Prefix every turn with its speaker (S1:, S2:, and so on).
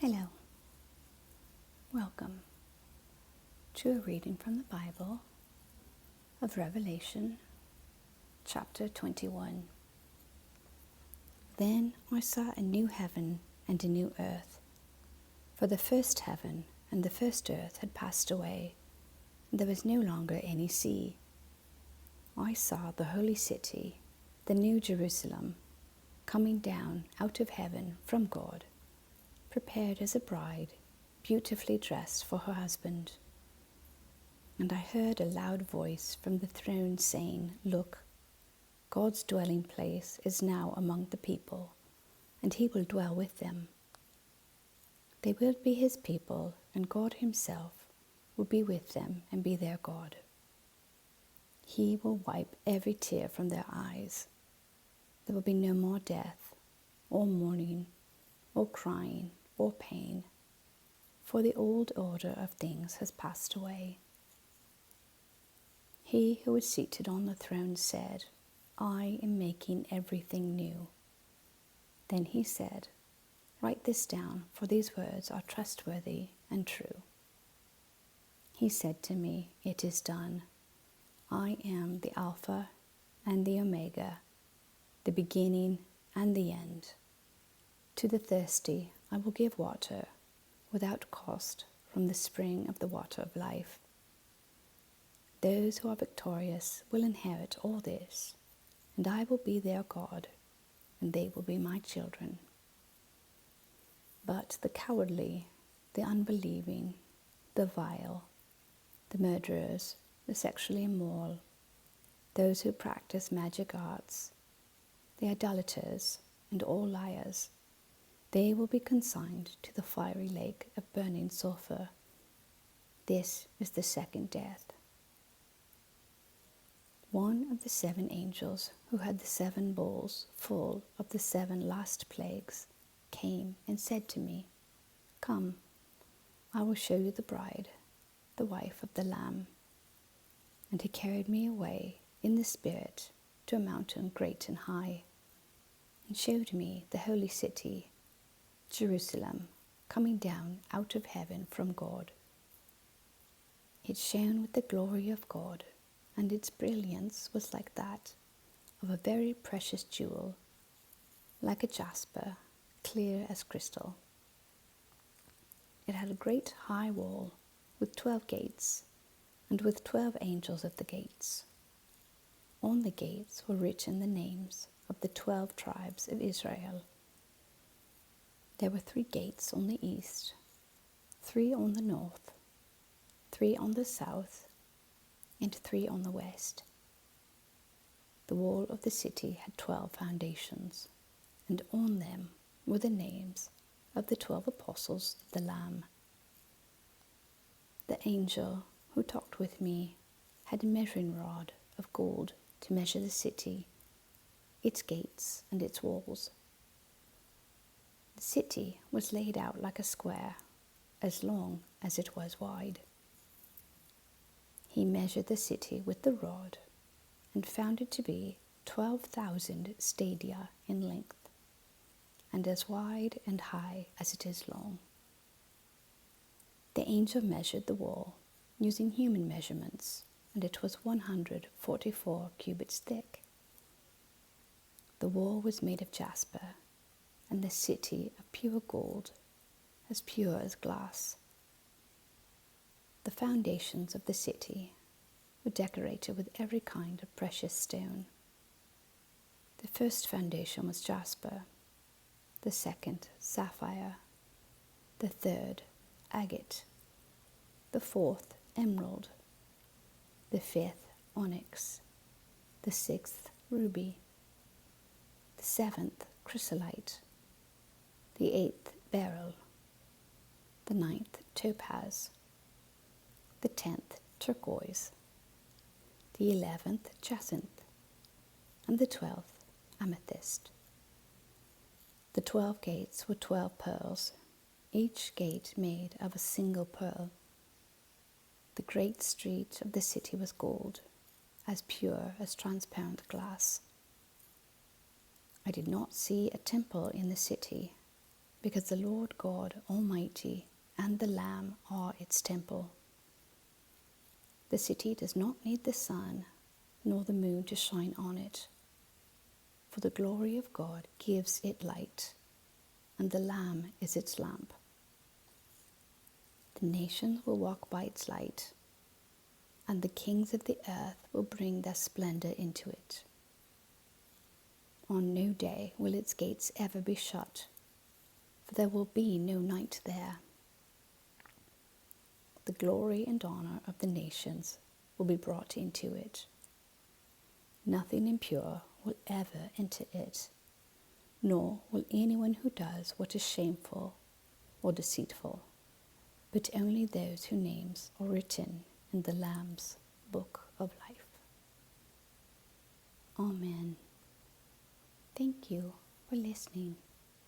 S1: Hello, welcome to a reading from the Bible of Revelation, chapter 21. Then I saw a new heaven and a new earth, for the first heaven and the first earth had passed away, and there was no longer any sea. I saw the holy city, the new Jerusalem, coming down out of heaven from God, prepared as a bride, beautifully dressed for her husband. And I heard a loud voice from the throne saying, "Look, God's dwelling place is now among the people, and he will dwell with them. They will be his people, and God himself will be with them and be their God. He will wipe every tear from their eyes. There will be no more death, or mourning, or crying, or pain, for the old order of things has passed away." He who was seated on the throne said, "I am making everything new." Then he said, "Write this down, for these words are trustworthy and true." He said to me, "It is done. I am the Alpha and the Omega, the beginning and the end. To the thirsty I will give water without cost from the spring of the water of life. Those who are victorious will inherit all this, and I will be their God, and they will be my children. But the cowardly, the unbelieving, the vile, the murderers, the sexually immoral, those who practice magic arts, the idolaters, and all liars, they will be consigned to the fiery lake of burning sulfur. This is the second death." One of the 7 angels who had the 7 bowls full of the 7 last plagues came and said to me, "Come, I will show you the bride, the wife of the Lamb." And he carried me away in the Spirit to a mountain great and high, and showed me the holy city, Jerusalem, coming down out of heaven from God. It shone with the glory of God, and its brilliance was like that of a very precious jewel, like a jasper, clear as crystal. It had a great high wall with 12 gates, and with 12 angels at the gates. On the gates were written the names of the 12 tribes of Israel. There were 3 gates on the east, 3 on the north, 3 on the south, and 3 on the west. The wall of the city had 12 foundations, and on them were the names of the 12 apostles of the Lamb. The angel who talked with me had a measuring rod of gold to measure the city, its gates and its walls. The city was laid out like a square, as long as it was wide. He measured the city with the rod and found it to be 12,000 stadia in length, and as wide and high as it is long. The angel measured the wall using human measurements, and it was 144 cubits thick. The wall was made of jasper, and the city of pure gold, as pure as glass. The foundations of the city were decorated with every kind of precious stone. The first foundation was jasper, the second sapphire, the third agate, the fourth emerald, the 5th onyx, the 6th ruby, the 7th chrysolite, the 8th beryl, the 9th topaz, the 10th turquoise, the 11th jacinth, and the 12th amethyst. The 12 gates were 12 pearls, each gate made of a single pearl. The great street of the city was gold, as pure as transparent glass. I did not see a temple in the city, because the Lord God Almighty and the Lamb are its temple. The city does not need the sun nor the moon to shine on it, for the glory of God gives it light, and the Lamb is its lamp. The nations will walk by its light, and the kings of the earth will bring their splendor into it. On no day will its gates ever be shut, for there will be no night there. The glory and honor of the nations will be brought into it. Nothing impure will ever enter it, nor will anyone who does what is shameful or deceitful, but only those whose names are written in the Lamb's book of life. Amen. Thank you for listening.